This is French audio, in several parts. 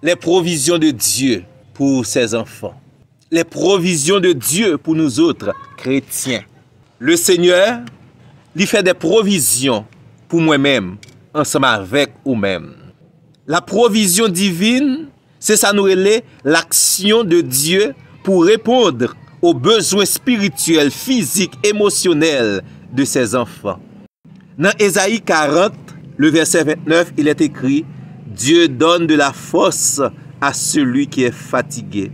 les provisions de Dieu pour ses enfants. Les provisions de Dieu pour nous autres chrétiens. Le Seigneur, lui fait des provisions pour moi-même, ensemble avec vous-même. La provision divine, c'est ça nous relève l'action de Dieu pour répondre aux besoins spirituels, physiques, émotionnels de ses enfants. Dans Ésaïe 40, le verset 29, il est écrit « Dieu donne de la force à celui qui est fatigué.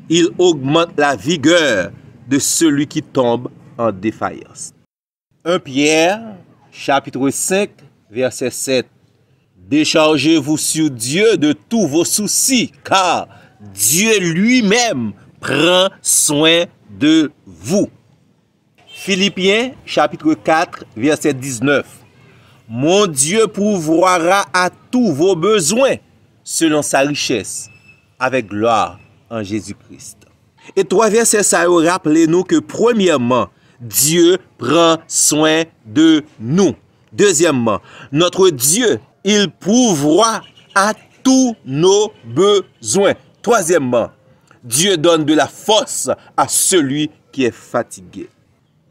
Il augmente la vigueur de celui qui tombe en défaillance. » 1 Pierre, chapitre 5, verset 7. Déchargez-vous sur Dieu de tous vos soucis, car Dieu lui-même prend soin de vous. Philippiens, chapitre 4, verset 19. Mon Dieu pourvoira à tous vos besoins selon sa richesse, avec gloire en Jésus-Christ. Et trois versets, ça rappelez-nous que premièrement, Dieu prend soin de nous. Deuxièmement, notre Dieu, il pourvoit à tous nos besoins. Troisièmement, Dieu donne de la force à celui qui est fatigué.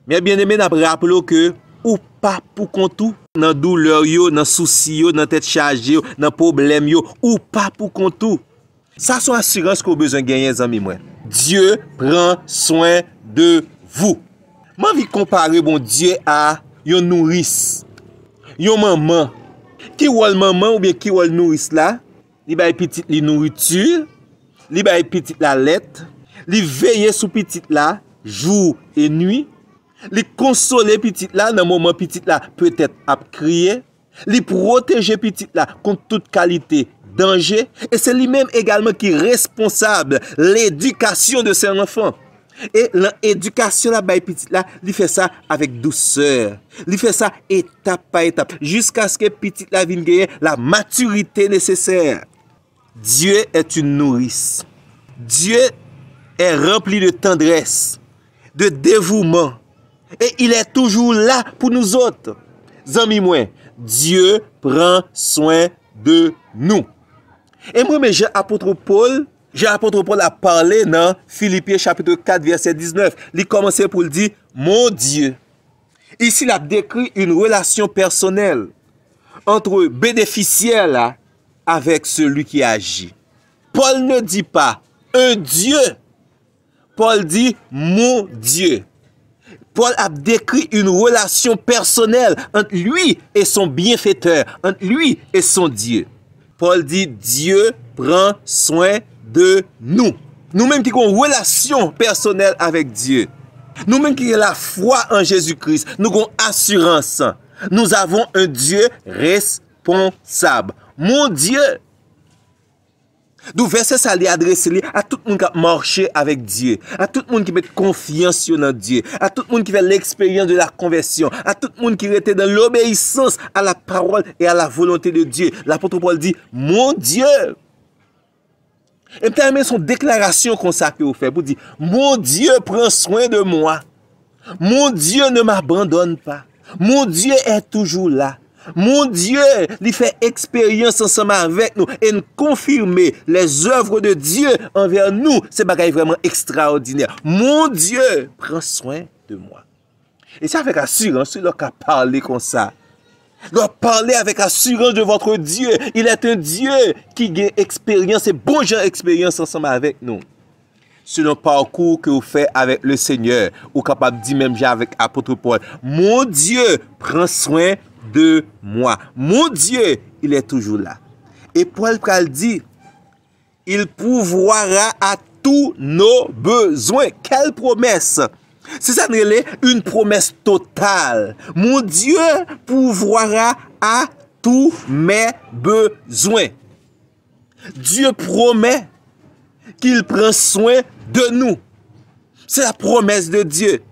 Mais bien aimé, nous rappelons que ou pas pour compte dans douleur yo, dans souci yo, dans tête chargée, dans problème yo, ou pas pour compte. Ça sont assurance qu'on besoin gagner amis moi. Dieu prend soin de vous. Moi envie comparer bon Dieu à yon nourrice. Yon maman. Qui wol maman ou bien qui wol nourrice là? Li bay petit li nourriture, li bay petit la lettre, li veille sous petit là jour et nuit. Li consoler petit là dans moment petit là peut-être à crier, li protéger petit là contre toute qualité danger et c'est lui-même également qui est responsable l'éducation de ses enfants. Et l'éducation là bay petit là, il fait ça avec douceur. Il fait ça étape par étape jusqu'à ce que petit là vienne gagner la maturité nécessaire. Dieu est une nourrice. Dieu est rempli de tendresse, de dévouement. Et il est toujours là pour nous autres. Amis moi, Dieu prend soin de nous. Et moi, Jean-Apôtre Paul a parlé dans Philippiens chapitre 4, verset 19. Il commençait pour le dire, mon Dieu. Ici, il a décrit une relation personnelle entre bénéficiaire là, avec celui qui agit. Paul ne dit pas un Dieu. Paul dit mon Dieu. Paul a décrit une relation personnelle entre lui et son bienfaiteur, entre lui et son Dieu. Paul dit Dieu prend soin de nous. Nous-mêmes qui avons une relation personnelle avec Dieu. Nous-mêmes qui avons la foi en Jésus-Christ. Nous avons assurance. Nous avons un Dieu responsable. Mon Dieu. Donc verset ça est adressé à tout le monde qui marche avec Dieu, à tout le monde qui met confiance dans Dieu, à tout le monde qui fait l'expérience de la conversion, à tout le monde qui était dans l'obéissance à la parole et à la volonté de Dieu. L'apôtre Paul dit, mon Dieu. Et peut-être son déclaration qu'on s'appelle au fait pour dire, mon Dieu prend soin de moi. Mon Dieu ne m'abandonne pas. Mon Dieu est toujours là. Mon Dieu, il fait expérience ensemble avec nous et nous confirmer les œuvres de Dieu envers nous. C'est bagaille vraiment extraordinaire. Mon Dieu prend soin de moi. Et ça avec assurance, il a parlé comme ça. Il doit parler avec assurance de votre Dieu. Il est un Dieu qui a expérience et bon genre expérience ensemble avec nous. Selon le parcours que vous faites avec le Seigneur, ou capable de dire même avec l'apôtre Paul, mon Dieu prend soin de moi. Mon Dieu, il est toujours là. Et Paul dit, il pourvoira à tous nos besoins. Quelle promesse! C'est ça, une promesse totale. Mon Dieu pourvoira à tous mes besoins. Dieu promet qu'il prend soin de nous. C'est la promesse de Dieu.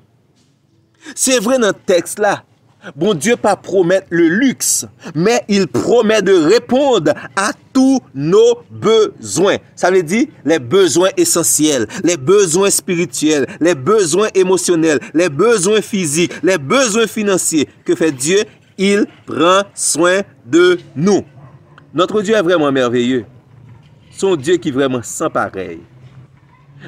C'est vrai dans le texte là. Bon Dieu pas promettre le luxe, mais il promet de répondre à tous nos besoins. Ça veut dire les besoins essentiels, les besoins spirituels, les besoins émotionnels, les besoins physiques, les besoins financiers. Que fait Dieu? Il prend soin de nous. Notre Dieu est vraiment merveilleux. son Dieu qui est vraiment sans pareil.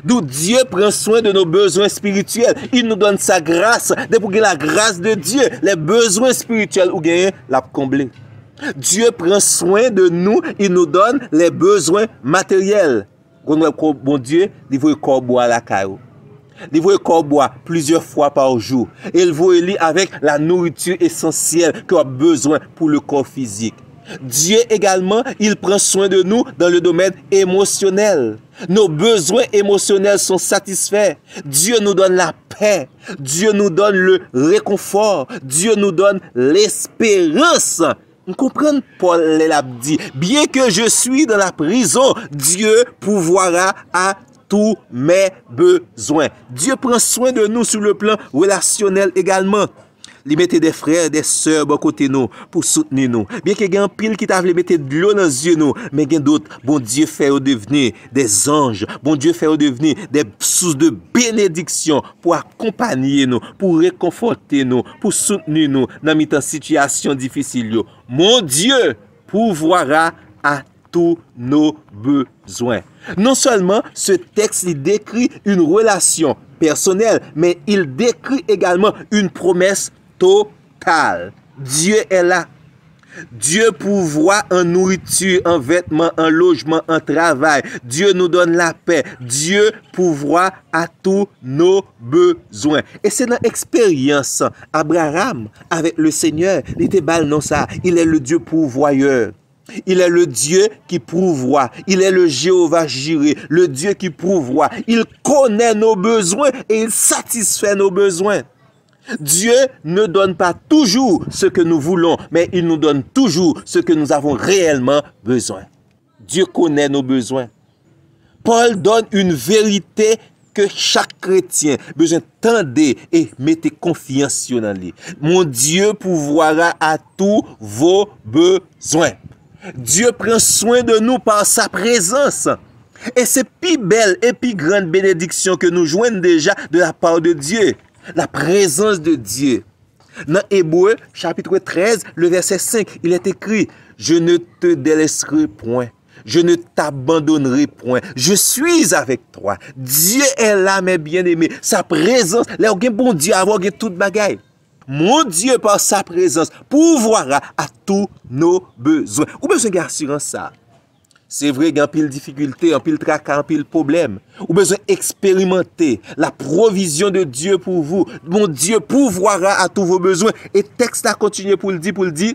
D'où Dieu prend soin de nos besoins spirituels. Il nous donne sa grâce. Dès pour que la grâce de Dieu, les besoins spirituels ou gagner, l'a combler. Dieu prend soin de nous. Il nous donne les besoins matériels. Bon Dieu, il veut corbeau à la caillou. Il veut corbeau plusieurs fois par jour. Et il veut lui avec la nourriture essentielle qu'on a besoin pour le corps physique. Dieu également, il prend soin de nous dans le domaine émotionnel. Nos besoins émotionnels sont satisfaits. Dieu nous donne la paix. Dieu nous donne le réconfort. Dieu nous donne l'espérance. Vous comprenez, Paul l'a dit, bien que je suis dans la prison, Dieu pourvoira à tous mes besoins. Dieu prend soin de nous sur le plan relationnel également. Il mettait des frères, des sœurs à côté de nous pour soutenir nous. Bien qu'il y ait un pile qui t'a voulu mettre de l'eau dans les yeux nous, mais il y a d'autres, bon Dieu fait devenir des anges, bon Dieu fait devenir des sources de bénédiction pour accompagner nous, pour réconforter nous, pour soutenir nous dans une situation difficile. Mon Dieu pourvoira à tous nos besoins. Non seulement ce texte il décrit une relation personnelle, mais il décrit également une promesse totale. Dieu est là. Dieu pourvoit en nourriture, en vêtements, en logement, en travail. Dieu nous donne la paix. Dieu pourvoit à tous nos besoins. Et c'est dans l'expérience Abraham avec le Seigneur. Il était bal non ça. Il est le Dieu pourvoyeur. Il est le Dieu qui pourvoit. Il est le Jéhovah Jireh, le Dieu qui pourvoit. Il connaît nos besoins et il satisfait nos besoins. Dieu ne donne pas toujours ce que nous voulons, mais il nous donne toujours ce que nous avons réellement besoin. Dieu connaît nos besoins. Paul donne une vérité que chaque chrétien besoin d'entendre et mettez confiance dans lui. Mon Dieu pourvoira à tous vos besoins. Dieu prend soin de nous par sa présence. Et c'est plus belle et plus grande bénédiction que nous joignons déjà de la part de Dieu. La présence de Dieu. Dans Hébreux, chapitre 13, le verset 5, il est écrit, « Je ne te délaisserai point, je ne t'abandonnerai point, je suis avec toi. » Dieu est là, mes bien-aimés. Sa présence, là, il y a bon Dieu, avoir toute bagaille. Mon Dieu, par sa présence, pourvoira à tous nos besoins. Ou besoin d'assurance ça. C'est vrai qu'il y a un pile difficulté, un pile tracas, un pile problème. Ou besoin d'expérimenter la provision de Dieu pour vous. Mon Dieu pourvoira à tous vos besoins. Et texte a continué pour le dire,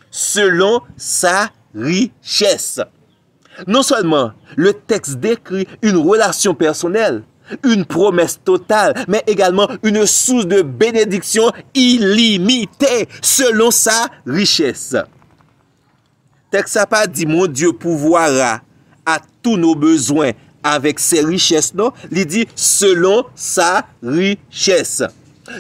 selon sa richesse. Non seulement le texte décrit une relation personnelle, une promesse totale, mais également une source de bénédiction illimitée selon sa richesse. Texte n'a pas dit mon Dieu pourvoira à tous nos besoins avec ses richesses, non? Il dit selon sa richesse.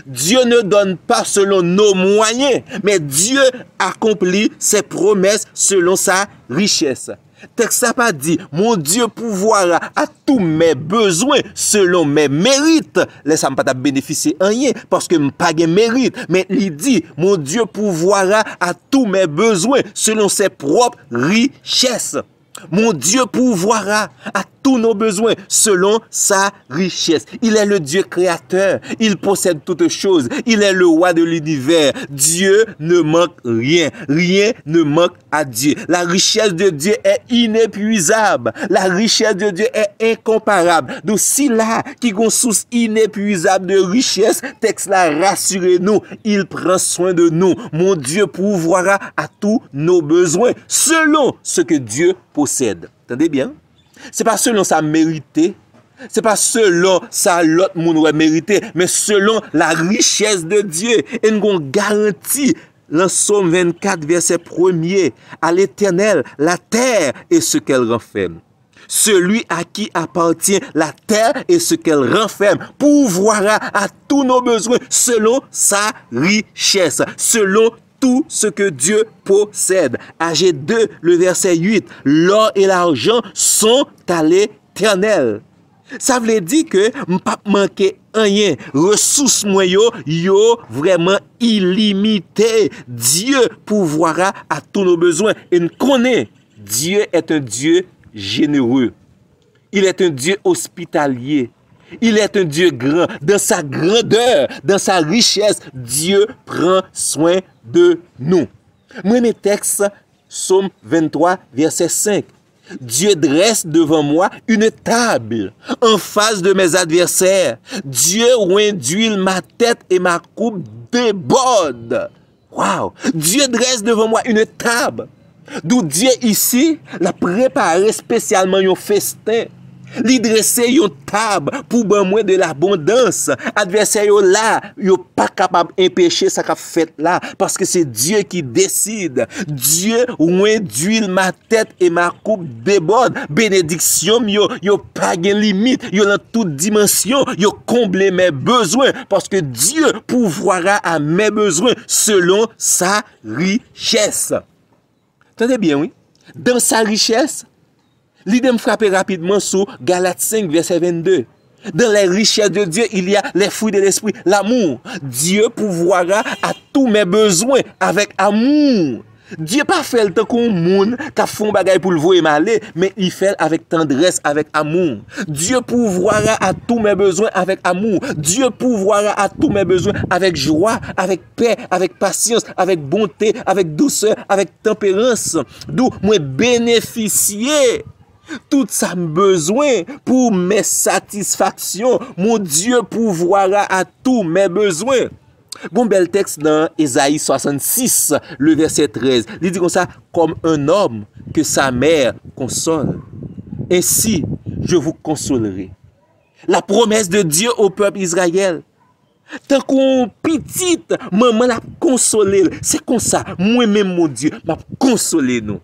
Dieu ne donne pas selon nos moyens, mais Dieu accomplit ses promesses selon sa richesse. Texte n'a pas dit, mon Dieu pourvoira à tous mes besoins selon mes mérites. Laisse moi pas bénéficier rien parce que je n'ai pas de mérite. Mais il dit, mon Dieu pourvoira à tous mes besoins selon ses propres richesses. Mon Dieu pourvoira à tous nos besoins selon sa richesse. Il est le Dieu créateur. Il possède toutes choses. Il est le roi de l'univers. Dieu ne manque rien. Rien ne manque à Dieu. La richesse de Dieu est inépuisable. La richesse de Dieu est incomparable. Donc si là, qui a une source inépuisable de richesse, texte là, rassurez-nous, il prend soin de nous. Mon Dieu pourvoira à tous nos besoins selon ce que Dieu possède. Entendez bien? C'est pas selon sa mérité, c'est pas selon sa l'autre monde aurait mérité, mais selon la richesse de Dieu. Et nous avons garanti dans Psaume 24, verset 1er, à l'Éternel, la terre et ce qu'elle renferme. Celui à qui appartient la terre et ce qu'elle renferme pourvoira à tous nos besoins selon sa richesse, selon tout ce que Dieu possède. Agé 2, le verset 8, l'or et l'argent sont à l'Éternel. Ça veut dire que m'pas manquer rien. Ressources moyo yo vraiment illimité. Dieu pourvoira à tous nos besoins. Et nous connaissons, Dieu est un Dieu généreux. Il est un Dieu hospitalier. Il est un Dieu grand. Dans sa grandeur, dans sa richesse, Dieu prend soin de nous. Moi, mes textes, Psaume 23, verset 5. Dieu dresse devant moi une table en face de mes adversaires. Dieu oint d'huile ma tête et ma coupe déborde. Waouh! Dieu dresse devant moi une table. D'où Dieu ici l'a préparé spécialement un festin. Li dresse une table pour ben moi de l'abondance. Adversaire yo là, yo pas capable d'empêcher ça qu'a fait là parce que c'est Dieu qui décide. Dieu oint d'huile ma tête et ma coupe déborde. Bénédiction yo pas de limite, yo dans toute dimension, yo combler mes besoins parce que Dieu pourvoira à mes besoins selon sa richesse. Entendez bien, oui? Dans sa richesse, l'idée me frappe rapidement sur Galates 5, verset 22. Dans les richesses de Dieu, il y a les fruits de l'esprit, l'amour. Dieu pourvoira à tous mes besoins avec amour. Dieu pas fait le temps qu'on monde qui font bagaille pour le voir malé, mais il fait avec tendresse, avec amour. Dieu pourvoira à tous mes besoins avec amour. Dieu pourvoira à tous mes besoins avec joie, avec paix, avec patience, avec bonté, avec douceur, avec tempérance. D'où moi bénéficier tout ça besoin pour mes satisfactions. Mon Dieu pourvoira à tous mes besoins. Bon bel texte dans Ésaïe 66, le verset 13. Il dit comme ça, comme un homme que sa mère console, ainsi je vous consolerai. La promesse de Dieu au peuple Israël. Tant qu'on petite, maman l'a consolé. C'est comme ça, moi-même mon Dieu, m'a consolé nous.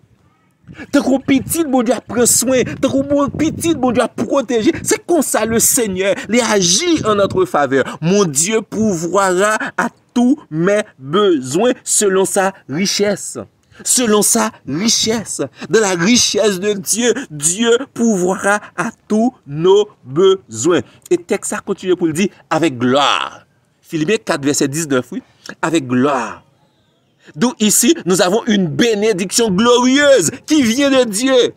Tant qu'on petit, bon Dieu prend soin. Tant qu'on petit, bon Dieu protégé. C'est comme ça le Seigneur, il agit en notre faveur. Mon Dieu pourvoira à tous mes besoins selon sa richesse. Selon sa richesse. Dans la richesse de Dieu, Dieu pourvoira à tous nos besoins. Et texte ça continue pour le dire avec gloire. Philippiens 4, verset 19, oui. Avec gloire. D'où ici, nous avons une bénédiction glorieuse qui vient de Dieu.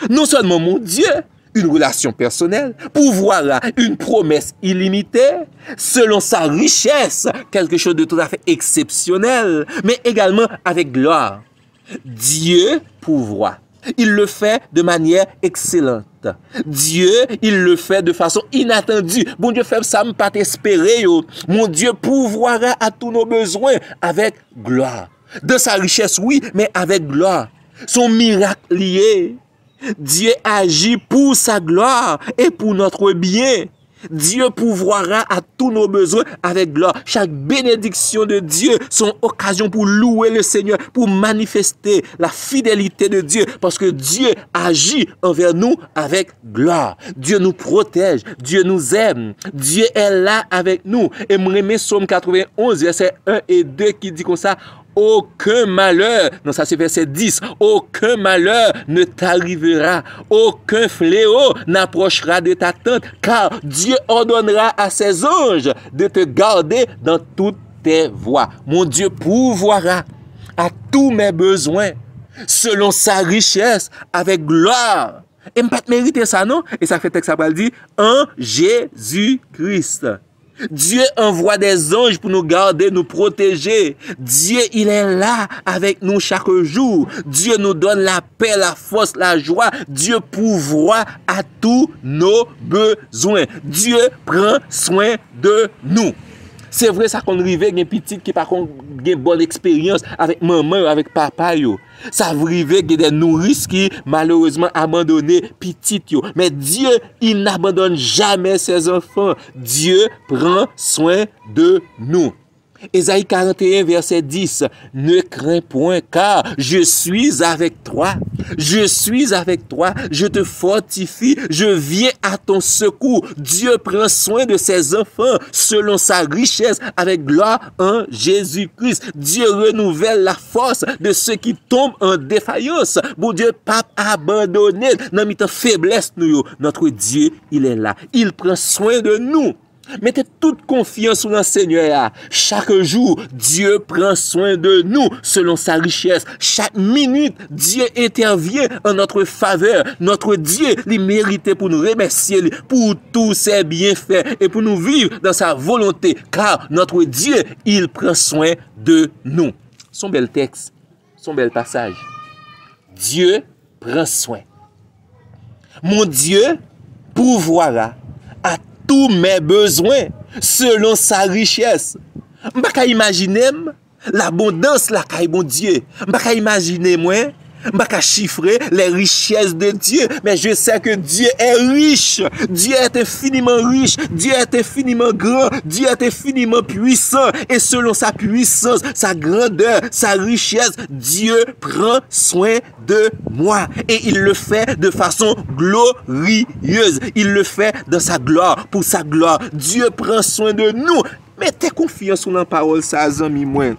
Non seulement mon Dieu, une relation personnelle, pourvoira une promesse illimitée, selon sa richesse, quelque chose de tout à fait exceptionnel, mais également avec gloire. Dieu pourvoit. Il le fait de manière excellente. Dieu, il le fait de façon inattendue. Bon Dieu fait ça, me pas t'espérer. Mon Dieu pourvoira à tous nos besoins avec gloire. De sa richesse, oui, mais avec gloire. Son miracle lié. Dieu agit pour sa gloire et pour notre bien. Dieu pourvoira à tous nos besoins avec gloire. Chaque bénédiction de Dieu sont occasion pour louer le Seigneur, pour manifester la fidélité de Dieu, parce que Dieu agit envers nous avec gloire. Dieu nous protège, Dieu nous aime, Dieu est là avec nous. Et moi, j'aime Psaume 91, verset 1 et 2 qui dit comme ça, aucun malheur, non ça c'est verset 10, aucun malheur ne t'arrivera, aucun fléau n'approchera de ta tente, car Dieu ordonnera à ses anges de te garder dans toutes tes voies. Mon Dieu pourvoira à tous mes besoins, selon sa richesse, avec gloire. Et je ne peux pas mériter ça, non? Et ça fait que ça va dire, en Jésus-Christ. Dieu envoie des anges pour nous garder, nous protéger. Dieu, il est là avec nous chaque jour. Dieu nous donne la paix, la force, la joie. Dieu pourvoit à tous nos besoins. Dieu prend soin de nous. C'est vrai ça qu'on arrive avec un petit qui par contre a une bonne expérience avec maman, avec papa yo. Ça arrive avec des nourrices qui malheureusement abandonné petit yo. Mais Dieu, il n'abandonne jamais ses enfants. Dieu prend soin de nous. Ésaïe 41, verset 10. Ne crains point, car je suis avec toi. Je suis avec toi. Je te fortifie. Je viens à ton secours. Dieu prend soin de ses enfants selon sa richesse avec gloire en Jésus-Christ. Dieu renouvelle la force de ceux qui tombent en défaillance. Bon Dieu, pas abandonné dans notre faiblesse. Notre Dieu, il est là. Il prend soin de nous. Mettez toute confiance dans le Seigneur. Chaque jour, Dieu prend soin de nous selon sa richesse. Chaque minute, Dieu intervient en notre faveur. Notre Dieu, il mérite pour nous remercier pour tous ses bienfaits et pour nous vivre dans sa volonté. Car notre Dieu, il prend soin de nous. Son bel texte, son bel passage. Dieu prend soin. Mon Dieu pourvoira à tous mes besoins selon sa richesse. Je ne peux pas imaginer l'abondance la caille bon Dieu. Je ne peux pas imaginer moi, je ne peux pas chiffrer les richesses de Dieu, mais je sais que Dieu est riche. Dieu est infiniment riche. Dieu est infiniment grand. Dieu est infiniment puissant. Et selon sa puissance, sa grandeur, sa richesse, Dieu prend soin de moi. Et il le fait de façon glorieuse. Il le fait dans sa gloire, pour sa gloire. Dieu prend soin de nous. Mettez confiance dans la parole, ça, amis, moi.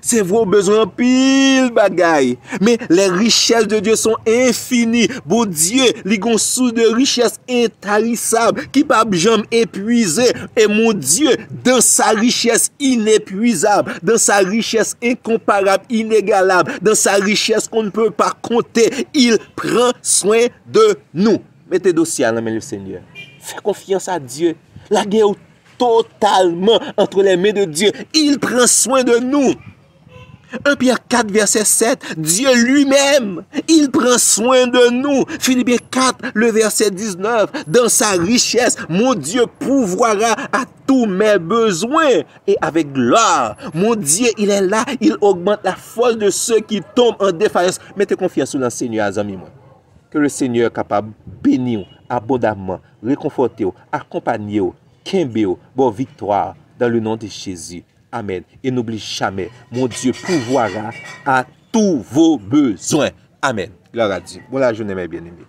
C'est vos besoins pile bagaille. Mais les richesses de Dieu sont infinies. Bon Dieu, il a une source de richesse intarissable qui ne peut jamais épuiser. Et mon Dieu, dans sa richesse inépuisable, dans sa richesse incomparable, inégalable, dans sa richesse qu'on ne peut pas compter, il prend soin de nous. Mettez dossier à la main du Seigneur. Faites confiance à Dieu. La guerre totalement entre les mains de Dieu. Il prend soin de nous. 1 Pierre 4, verset 7, Dieu lui-même, il prend soin de nous. Philippiens 4, le verset 19, dans sa richesse, mon Dieu pourvoira à tous mes besoins et avec gloire. Mon Dieu, il est là, il augmente la force de ceux qui tombent en défaillance. Mettez confiance dans le Seigneur, amis. Que le Seigneur est capable de bénir abondamment, réconforter, accompagner, quimber, bon victoire dans le nom de Jésus. Amen. Et n'oublie jamais, mon Dieu pourvoira à tous vos besoins. Amen. Gloire à Dieu. Bon la journée, mes bien-aimés.